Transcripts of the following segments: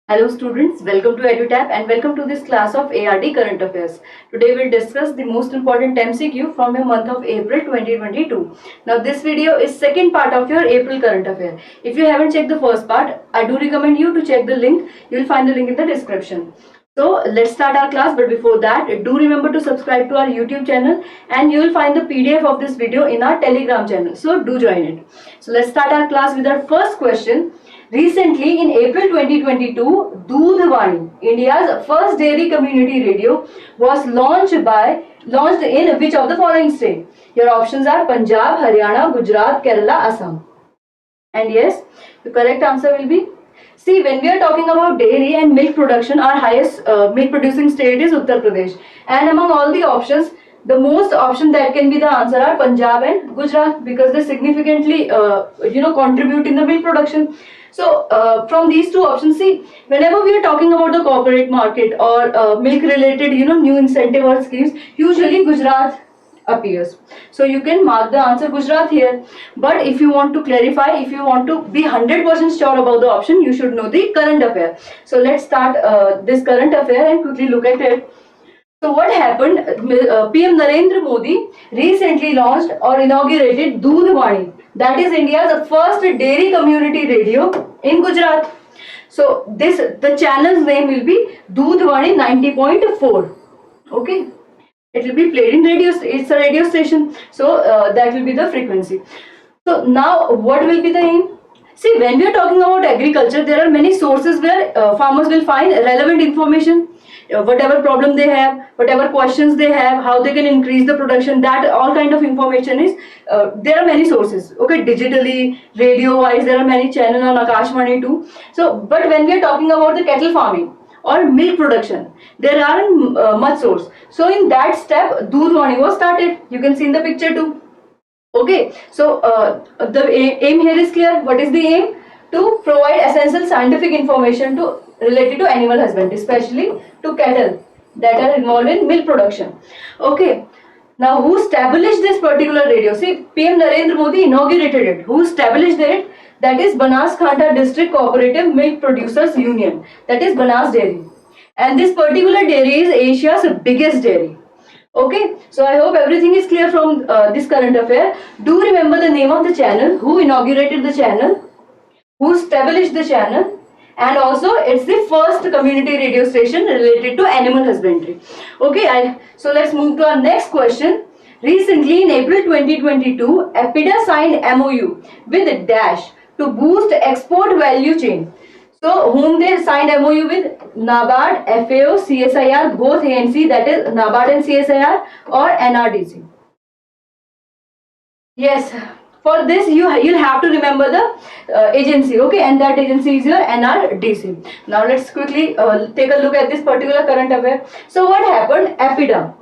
Hello students, welcome to EduTap and welcome to this class of ARD Current Affairs. Today we'll discuss the most important MCQ from the month of April 2022. Now this video is second part of your April Current Affair. If you haven't checked the first part, I do recommend you to check the link. You'll find the link in the description. So let's start our class, but before that, do remember to subscribe to our YouTube channel and you will find the PDF of this video in our Telegram channel. So do join it. So let's start our class with our first question. Recently, in April 2022, Doodhvani, India's first dairy community radio, was launched in which of the following state? Your options are Punjab, Haryana, Gujarat, Kerala, Assam. And yes, the correct answer will be C. When we are talking about dairy and milk production, our highest milk producing state is Uttar Pradesh. And among all the options, the most option that can be the answer are Punjab and Gujarat because they significantly contribute in the milk production. So from these two options, see, whenever we are talking about the corporate market or milk related new incentive or schemes, usually Gujarat appears. So you can mark the answer Gujarat here. But if you want to clarify, if you want to be 100% sure about the option, you should know the current affair. So let's start this current affair and quickly look at it. So what happened? PM Narendra Modi recently launched or inaugurated Doodhvani, that is India's first dairy community radio in Gujarat. So the channel's name will be Doodhvani 90.4. Okay, it will be played in radio. It's a radio station, so that will be the frequency. So now what will be the aim? See, when we are talking about agriculture, there are many sources where farmers will find relevant information. Whatever problem they have, whatever questions they have, how they can increase the production, that all kind of information is, there are many sources, okay, digitally, radio wise, there are many channels on Akashvani too. So, but when we are talking about the cattle farming or milk production, there aren't much source. So in that step, Doodhvani was started. You can see in the picture too. Okay, so the aim here is clear. What is the aim? To provide essential scientific information related to animal husbandry, especially to cattle that are involved in milk production. Okay, now who established this particular radio? See, PM Narendra Modi inaugurated it. Who established it? That is Banaskantha District Cooperative Milk Producers Union, that is Banas Dairy. And this particular dairy is Asia's biggest dairy. Okay, so I hope everything is clear from this current affair. Do remember the name of the channel, who inaugurated the channel, who established the channel, and also it's the first community radio station related to animal husbandry. Okay, so let's move to our next question. Recently in April 2022, EPIDA signed MOU with Dash to boost export value chain. So whom they signed MOU with? NABARD, FAO, CSIR, both ANC, that is NABARD and CSIR, or NRDC. Yes. For this, you'll have to remember the agency, okay, and that agency is your NRDC. Now let's quickly take a look at this particular current affair. So what happened? EPIDA,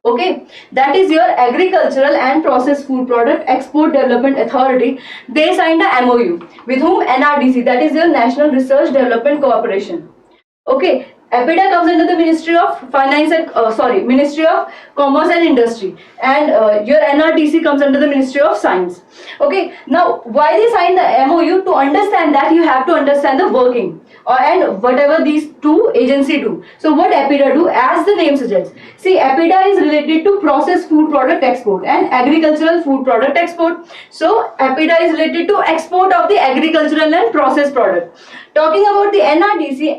okay, that is your Agricultural and Processed Food Product Export Development Authority. They signed a MOU with whom? NRDC, that is your National Research Development Corporation. Okay. EPIDA comes under the Ministry of Finance and Ministry of Commerce and Industry, and your NRDC comes under the Ministry of Science. Okay, now why they signed the MOU? To understand that, you have to understand the working and whatever these two agencies do. So what EPIDA do? As the name suggests, see, EPIDA is related to processed food product export and agricultural food product export. So EPIDA is related to export of the agricultural and processed product. Talking about the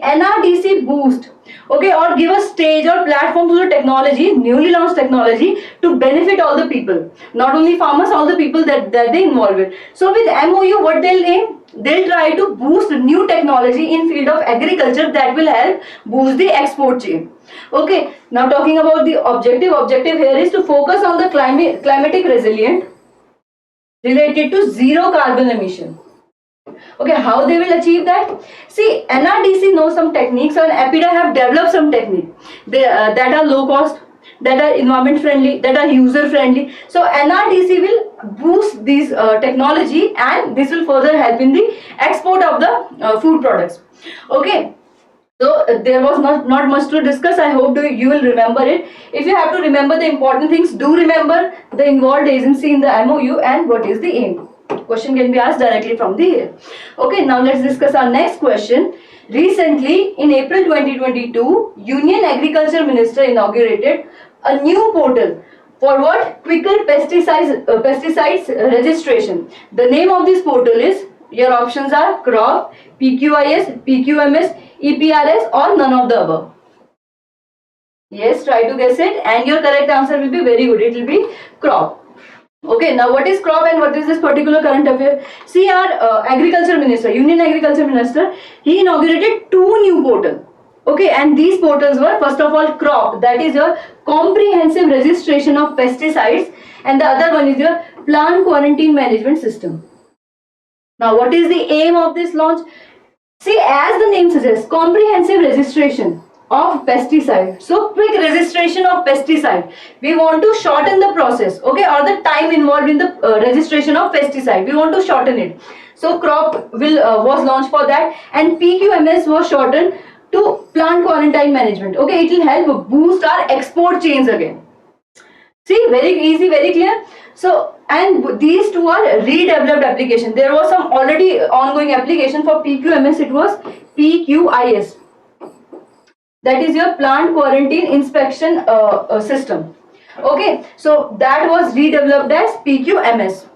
NRDC boost, okay, or give a stage or platform to the technology, newly launched technology, to benefit all the people, not only farmers, all the people that they involve with. So with MOU, what they'll aim? They'll try to boost new technology in field of agriculture that will help boost the export chain. Okay, now talking about the objective here is to focus on the climatic resilient related to zero carbon emission. Okay, how they will achieve that? See, NRDC knows some techniques and EPIDA have developed some techniques that are low cost, that are environment friendly, that are user friendly. So NRDC will boost these technology, and this will further help in the export of the food products. Okay, so there was not much to discuss. I hope you will remember it. If you have to remember the important things, do remember the involved agency in the MOU and what is the aim. Question can be asked directly from the here. Okay, now let's discuss our next question. Recently, in April 2022, Union Agriculture Minister inaugurated a new portal for what? Quicker pesticides registration. The name of this portal is, your options are crop, PQIS, PQMS, EPRS or none of the above. Yes, try to guess it and your correct answer will be very good. It will be crop. Okay, now what is crop and what is this particular current affair? See, our agriculture minister, Union Agriculture Minister, he inaugurated two new portals. Okay, and these portals were, first of all, crop, that is your comprehensive registration of pesticides, and the other one is your plant quarantine management system. Now, what is the aim of this launch? See, as the name suggests, comprehensive registration of pesticide. So, quick registration of pesticide. We want to shorten the process, okay, or the time involved in the registration of pesticide. We want to shorten it. So, crop was launched for that, and PQMS was shortened to plant quarantine management. Okay, it will help boost our export chains again. See, very easy, very clear. So, and these two are redeveloped application. There was some already ongoing application for PQMS. It was PQIS. That is your plant quarantine inspection system. Okay, so that was redeveloped as PQMS.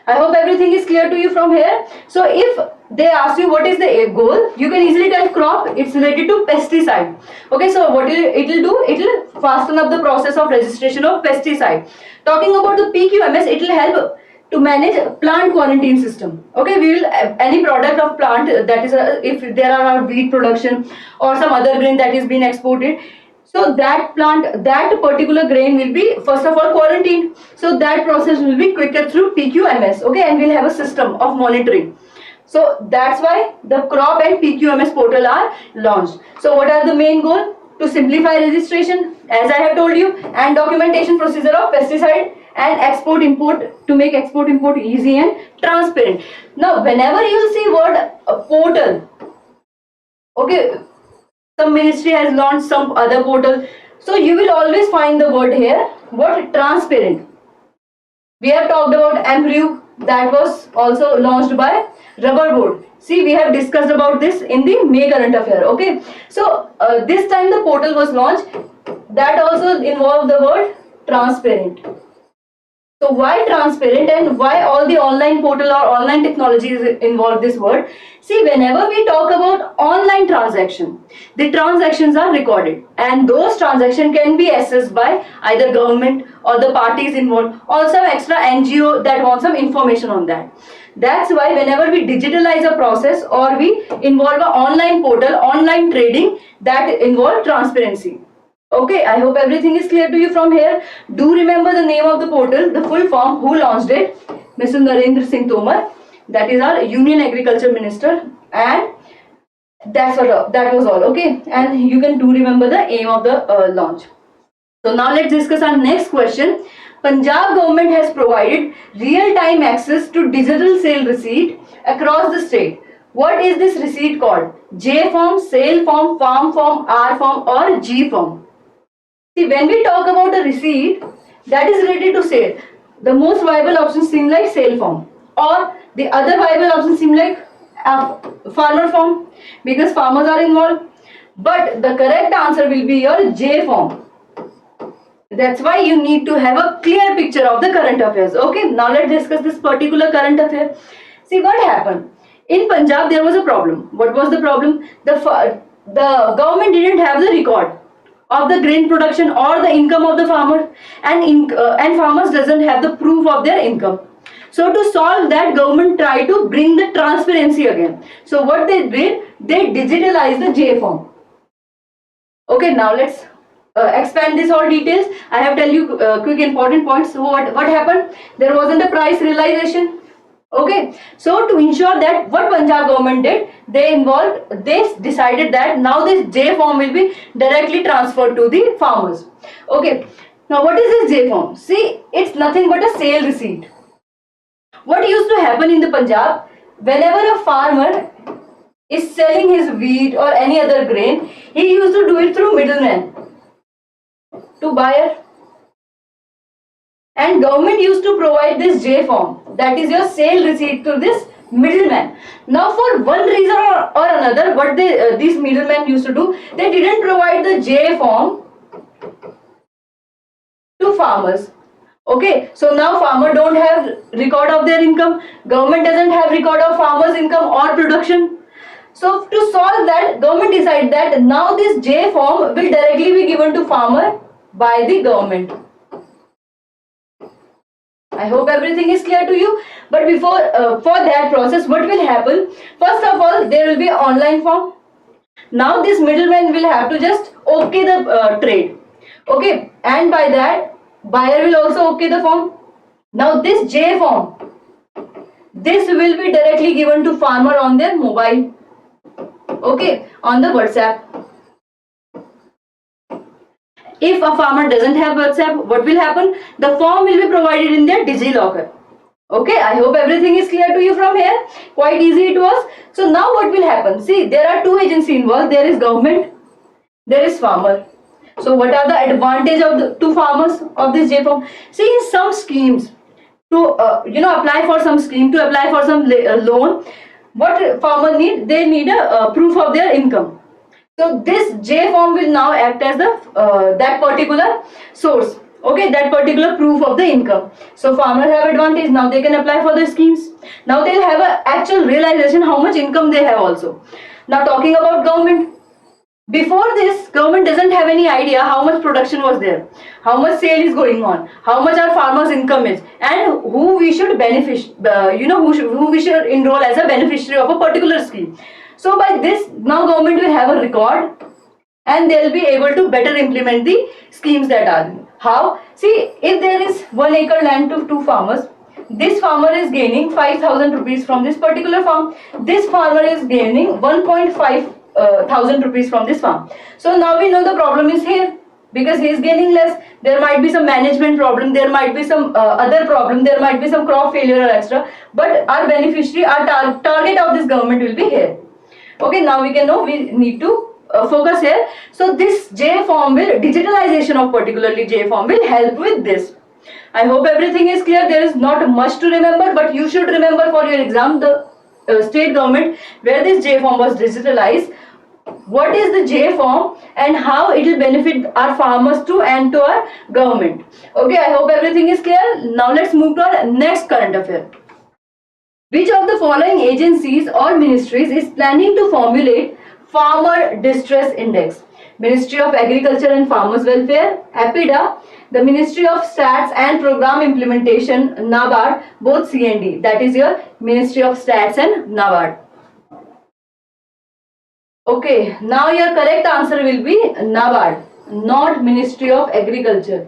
I hope everything is clear to you from here. So if they ask you what is the goal, you can easily tell crop, it's related to pesticide. Okay, so what it will do, it will fasten up the process of registration of pesticide. Talking about the PQMS, it will help to manage plant quarantine system. Okay, we will, any product of plant, that is if there are wheat production or some other grain that is being exported, so that plant, that particular grain will be first of all quarantined. So that process will be quicker through PQMS. Okay, and we'll have a system of monitoring. So that's why the crop and PQMS portal are launched. So what are the main goal? To simplify registration, as I have told you, and documentation procedure of pesticide and export import, to make export import easy and transparent. Now whenever you see word portal, okay, some ministry has launched some other portal, so you will always find the word here, what? Transparent. We have talked about MRU, that was also launched by Rubber Board. See, we have discussed about this in the May current affair. Okay, so this time the portal was launched, that also involved the word transparent. So why transparent and why all the online portal or online technologies involve this word? See, whenever we talk about online transaction, the transactions are recorded and those transactions can be assessed by either government or the parties involved or some extra NGO that wants some information on that. That's why whenever we digitalize a process or we involve an online portal, online trading, that involve transparency. Okay, I hope everything is clear to you from here. Do remember the name of the portal, the full form, who launched it? Mr. Narendra Singh Tomar, that is our Union Agriculture Minister, and that was all. Okay, and you can do remember the aim of the launch. So now let's discuss our next question. Punjab government has provided real-time access to digital sale receipt across the state. What is this receipt called? J form, sale form, farm form, R form or G form? See, when we talk about a receipt that is related to sale, the most viable options seem like sale form, or the other viable options seem like farmer form, because farmers are involved. But the correct answer will be your J form. That's why you need to have a clear picture of the current affairs. Okay, now let's discuss this particular current affair. See, what happened? In Punjab, there was a problem. What was the problem? The government didn't have the record of the grain production or the income of the farmer, and farmers doesn't have the proof of their income. So to solve that, government tried to bring the transparency again. So what they did, they digitalized the J form. Okay, now let's expand this all details. I have tell you quick important points. So what happened? There wasn't a price realization. Okay, so to ensure that, what Punjab government did, they decided that now this J form will be directly transferred to the farmers. Okay, now what is this J form? See, it's nothing but a sale receipt. What used to happen in the Punjab, whenever a farmer is selling his wheat or any other grain, he used to do it through middleman to buyer. And government used to provide this J form, that is your sale receipt, to this middleman. Now for one reason or another, what these middlemen used to do, they didn't provide the J form to farmers. Okay, so now farmer don't have record of their income, government doesn't have record of farmers income or production. So to solve that, government decided that now this J form will directly be given to farmer by the government. I hope everything is clear to you. But before for that process, what will happen? First of all, there will be an online form. Now this middleman will have to just okay the trade. Okay, and by that buyer will also okay the form. Now this J form, this will be directly given to farmer on their mobile. Okay, on the WhatsApp. If a farmer doesn't have WhatsApp, what will happen? The form will be provided in their DigiLocker. Okay, I hope everything is clear to you from here. Quite easy it was. So now what will happen? See, there are two agencies involved. There is government, there is farmer. So what are the advantage of the two farmers of this J form? See, in some schemes, to apply for some scheme, to apply for some loan, what farmer need? They need a proof of their income. So this J form will now act as the that particular source. Okay, that particular proof of the income. So farmers have advantage. Now they can apply for the schemes. Now they'll have an actual realization how much income they have also. Now talking about government. Before this, government doesn't have any idea how much production was there, how much sale is going on, how much our farmers' income is, and who we should who we should enroll as a beneficiary of a particular scheme. So by this, now government will have a record, and they'll be able to better implement the schemes that are there. How? See, if there is 1 acre land to two farmers, this farmer is gaining 5,000 rupees from this particular farm. This farmer is gaining 1.5 thousand rupees from this farm. So now we know the problem is here because he is gaining less. There might be some management problem, there might be some other problem, there might be some crop failure or extra, but our beneficiary, our target of this government will be here. Okay, now we can know we need to focus here. So this J form will, digitalization of particularly J form will help with this. I hope everything is clear. There is not much to remember, but you should remember for your exam the state government where this J form was digitalized, what is the J form and how it will benefit our farmers too and to our government. Okay, I hope everything is clear. Now let's move to our next current affair. Which of the following agencies or ministries is planning to formulate Farmer Distress Index? Ministry of Agriculture and Farmers Welfare, APIDA, the Ministry of Stats and Program Implementation, NABARD, both C and D. That is your Ministry of Stats and NABARD. Okay, now your correct answer will be NABARD, not Ministry of Agriculture.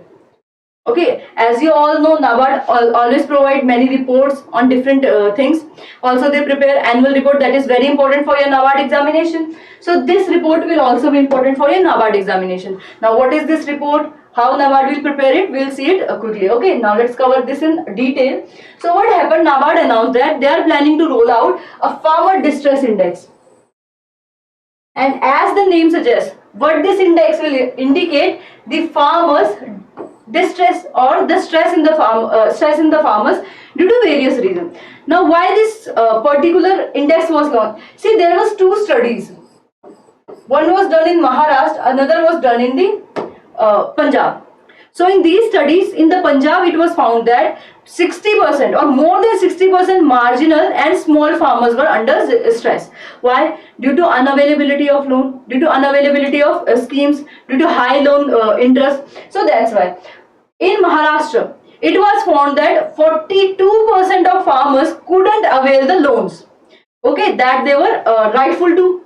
Okay, as you all know, NABARD always provide many reports on different things. Also, they prepare annual report that is very important for your NABARD examination. So this report will also be important for your NABARD examination. Now, what is this report? How NABARD will prepare it? We'll see it quickly. Okay, now let's cover this in detail. So what happened? NABARD announced that they are planning to roll out a Farmer Distress Index. And as the name suggests, what this index will indicate the farmers' distress or the stress in the farmers due to various reasons. Now, why this particular index was launched? See, there was two studies. One was done in Maharashtra, another was done in the Punjab. So in these studies in the Punjab, it was found that 60% or more than 60% marginal and small farmers were under stress. Why? Due to unavailability of loan, due to unavailability of schemes, due to high loan interest. So that's why. In Maharashtra, it was found that 42% of farmers couldn't avail the loans. Okay, that they were rightful to.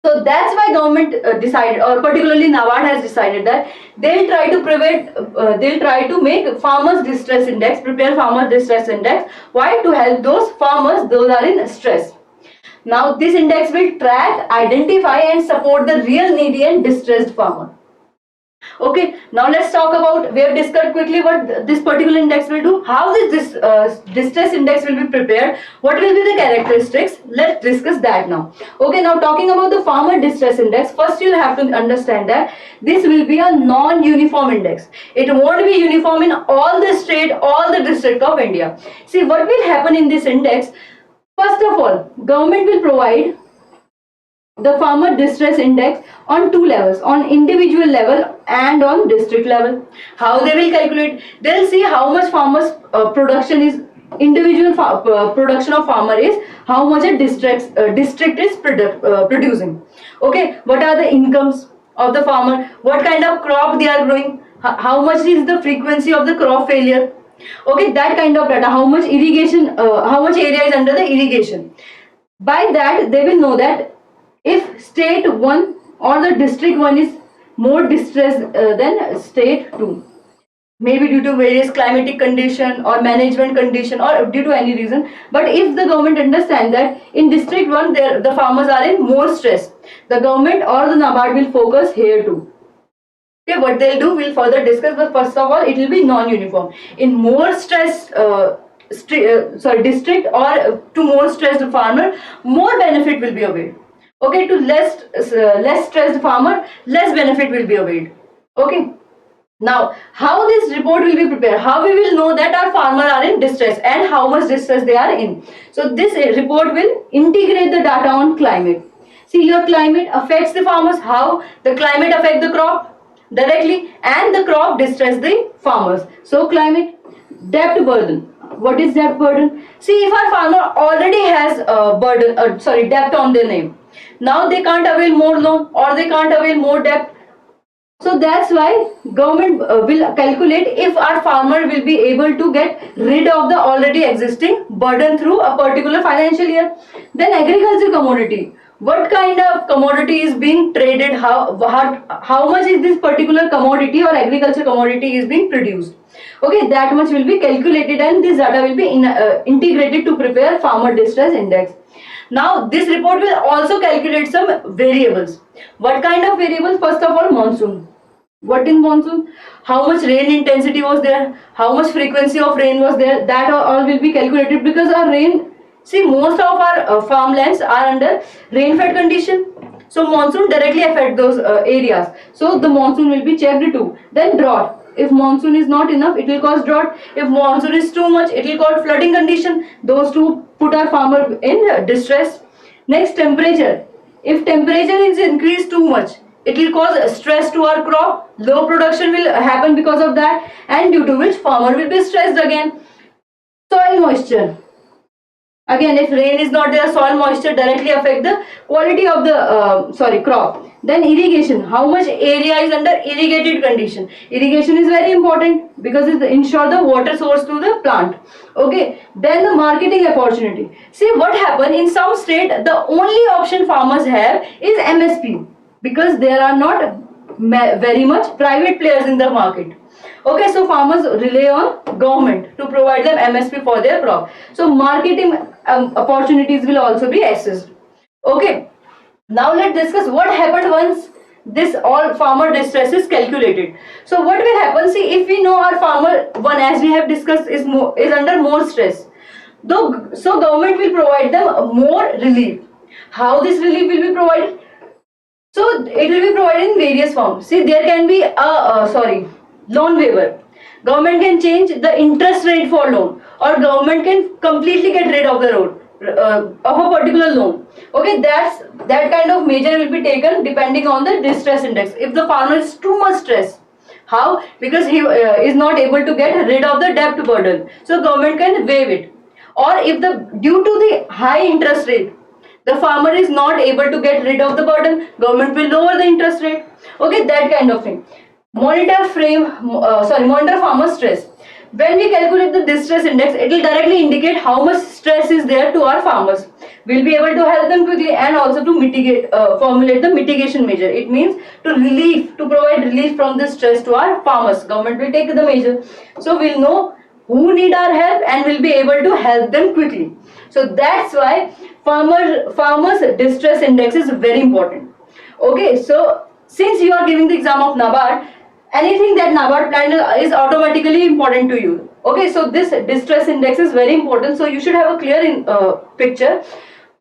So that's why government decided, or particularly NABARD has decided that they'll try to make farmers distress index, prepare farmers distress index. Why? To help those farmers, those are in stress. Now this index will track, identify and support the real needy and distressed farmer. Okay, now let's talk about, we have discussed quickly what this particular index will do, how this distress index will be prepared, what will be the characteristics. Let's discuss that now. Okay, now talking about the farmer distress index, first you have to understand that this will be a non-uniform index. It won't be uniform in all the state, all the district of India. See, what will happen in this index, First of all, government will provide the farmer distress index on two levels, on individual level and on district level. How they will calculate? They'll see how much farmers production is, individual production of farmer is, how much a district is producing. Okay, what are the incomes of the farmer, what kind of crop they are growing, how much is the frequency of the crop failure. Okay, that kind of data, how much irrigation, how much area is under the irrigation. By that they will know that if state 1 or the district 1 is more distressed than state 2, maybe due to various climatic condition or management condition or due to any reason. But if the government understand that in district 1 the farmers are in more stress, the government or the NABARD will focus here too. Okay, what they'll do we'll further discuss, but first of all it will be non-uniform. In more stress district or to more stressed farmer, more benefit will be availed. Okay, to less stressed farmer, less benefit will be availed. Okay. Now, how this report will be prepared? How we will know that our farmer are in distress and how much distress they are in? So this report will integrate the data on climate. See, your climate affects the farmers. How? The climate affect the crop directly and the crop distress the farmers. So climate, debt burden. What is debt burden? See, if our farmer already has debt on their name, now they can't avail more loan or they can't avail more debt. So that's why government will calculate if our farmer will be able to get rid of the already existing burden through a particular financial year. Then agriculture commodity. What kind of commodity is being traded? How much is this particular commodity or agriculture commodity is being produced? Okay, that much will be calculated and this data will be integrated to prepare farmer distress index. Now this report will also calculate some variables. What kind of variables? First of all, monsoon. What in monsoon? How much rain intensity was there? How much frequency of rain was there? That all will be calculated because our rain, see, most of our farmlands are under rain-fed condition. So monsoon directly affect those areas. So the monsoon will be checked too. Then drought. If monsoon is not enough, it will cause drought. If monsoon is too much, it will cause flooding condition. Those two put our farmer in distress. Next, temperature. If temperature is increased too much, it will cause stress to our crop. Low production will happen because of that, and due to which farmer will be stressed again. Soil moisture. Again, if rain is not there, soil moisture directly affect the quality of the crop. Then irrigation. How much area is under irrigated condition? Irrigation is very important because it ensures the water source to the plant. Okay. Then the marketing opportunity. See what happened in some state, the only option farmers have is MSP because there are not very much private players in the market. Okay, so farmers rely on government to provide them MSP for their crop. So marketing opportunities will also be accessed. Okay, now let's discuss what happened once this all farmer distress is calculated. So what will happen? See, if we know our farmer one, as we have discussed, is under more stress, so government will provide them more relief. How this relief will be provided? So it will be provided in various forms. See, there can be a loan waiver. Government can change the interest rate for loan, or government can completely get rid of the of a particular loan. Okay, that kind of measure will be taken depending on the distress index. If the farmer is too much stressed, how? Because he is not able to get rid of the debt burden, so government can waive it. Or if due to the high interest rate, the farmer is not able to get rid of the burden, government will lower the interest rate. Okay, that kind of thing. Monitor farmer stress. When we calculate the distress index, it will directly indicate how much stress is there to our farmers. We'll be able to help them quickly and also to mitigate, formulate the mitigation measure. It means to provide relief from the stress to our farmers. Government will take the measure. So we'll know who need our help and will be able to help them quickly. So that's why farmers distress index is very important. Okay, so since you are giving the exam of NABARD, anything that NABARD planned is automatically important to you. Okay, so this distress index is very important. So you should have a clear picture.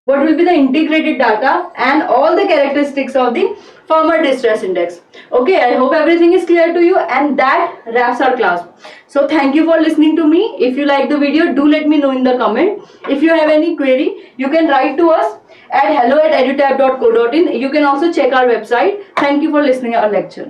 what will be the integrated data, and all the characteristics of the farmer distress index. Okay, I hope everything is clear to you, and that wraps our class. So thank you for listening to me. If you like the video, do let me know in the comment. If you have any query, you can write to us at hello@edutap.co.in. You can also check our website. Thank you for listening to our lecture.